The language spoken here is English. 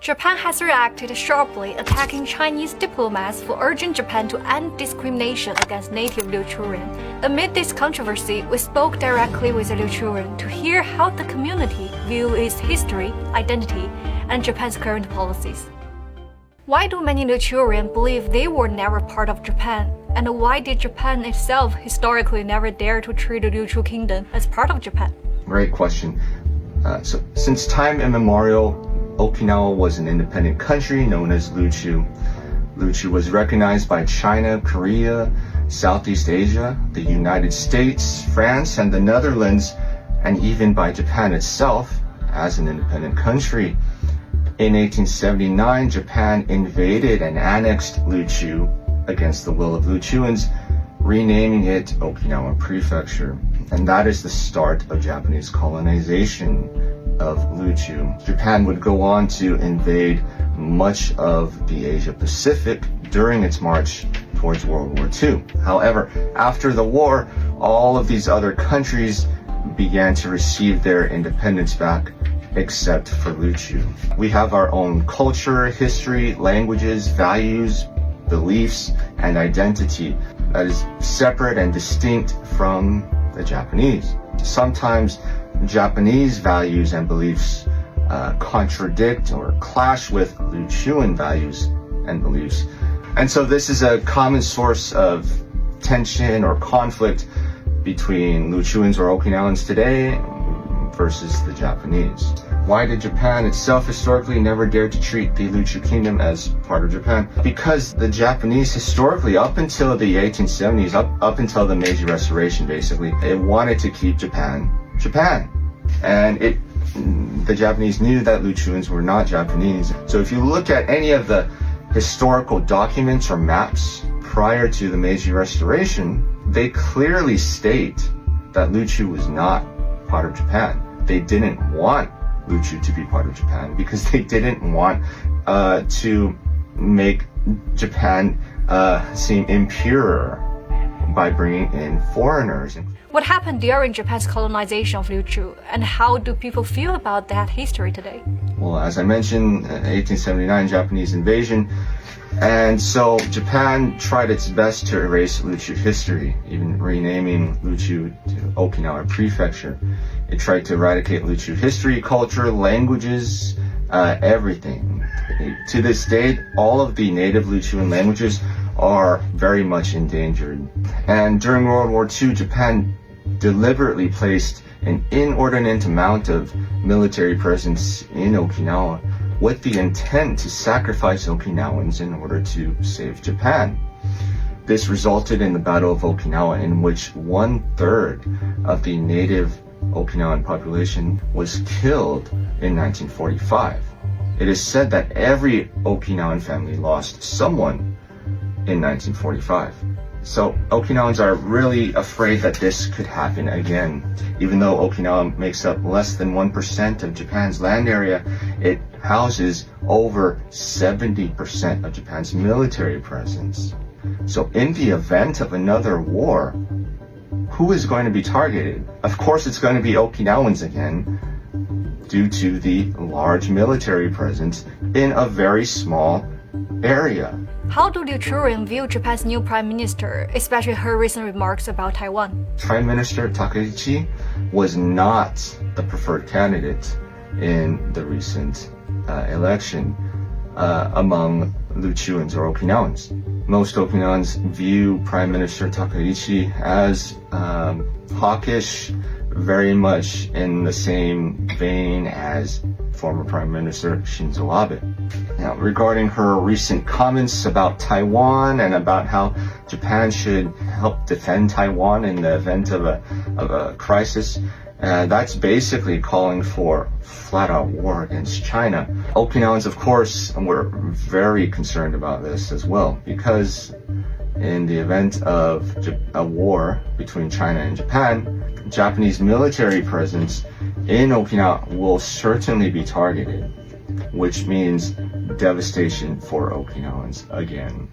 Japan has reacted sharply, attacking Chinese diplomats for urging Japan to end discrimination against native Ryukyuan. Amid this controversy, we spoke directly with a Ryukyuan to hear how the community views its history, identity, and Japan's current policies. Why do many Ryukyuan believe they were never part of Japan? And why did Japan itself historically never dare to treat the Ryukyu Kingdom as part of Japan? Great question. So since time immemorial, Okinawa was an independent country known as Ryukyu. Ryukyu was recognized by China, Korea, Southeast Asia, the United States, France, and the Netherlands, and even by Japan itself as an independent country. In 1879, Japan invaded and annexed Ryukyu against the will of Ryukyuans, renaming it Okinawa Prefecture. And that is the start of Japanese colonization of Ryukyu. Japan would go on to invade much of the Asia Pacific during its march towards World War II. However, after the war, all of these other countries began to receive their independence back, except for Ryukyu. We have our own culture, history, languages, values, beliefs, and identity that is separate and distinct from the Japanese. Sometimes Japanese values and beliefs contradict or clash with Ryukyuan values and beliefs. And so this is a common source of tension or conflict between Ryukyuans or Okinawans today versus the Japanese. Why did Japan itself historically never dare to treat the Ryukyu Kingdom as part of Japan? Because the Japanese historically, up until the 1870s, up until the Meiji Restoration basically, it wanted to keep Japan. And the Japanese knew that Ryukyuans were not Japanese. So if you look at any of the historical documents or maps prior to the Meiji Restoration, they clearly state that Ryukyu was not part of Japan. They didn't want Ryukyu to be part of Japan because they didn't want to make Japan seem impure by bringing in foreigners. What happened during Japan's colonization of Ryukyu, and how do people feel about that history today? Well, as I mentioned, 1879 Japanese invasion, and so Japan tried its best to erase Ryukyu history, even renaming Ryukyu to Okinawa Prefecture. It tried to eradicate Ryukyu history, culture, languages, everything. To this date, all of the native Ryukyuan languages are very much endangered. And during World War II, Japan deliberately placed an inordinate amount of military presence in Okinawa with the intent to sacrifice Okinawans in order to save Japan. This resulted in the Battle of Okinawa, in which 1/3 of the native Okinawan population was killed in 1945. It is said that every Okinawan family lost someone in 1945. So Okinawans are really afraid that this could happen again. Even though Okinawa makes up less than 1% of Japan's land area, it houses over 70% of Japan's military presence. So in the event of another war, who is going to be targeted? Of course, it's going to be Okinawans again, due to the large military presence in a very small area. How do Ryukyuan view Japan's new prime minister, especially her recent remarks about Taiwan? Prime Minister Takaichi was not the preferred candidate in the recent election among Ryukyuans or Okinawans. Most Okinawans view Prime Minister Takaichi as hawkish, very much in the same vein as former Prime Minister Shinzo Abe. Now, regarding her recent comments about Taiwan and about how Japan should help defend Taiwan in the event of a crisis, that's basically calling for flat-out war against China. Okinawans, of course, were very concerned about this as well, because in the event of a war between China and Japan, Japanese military presence in Okinawa will certainly be targeted, which means devastation for Okinawans again.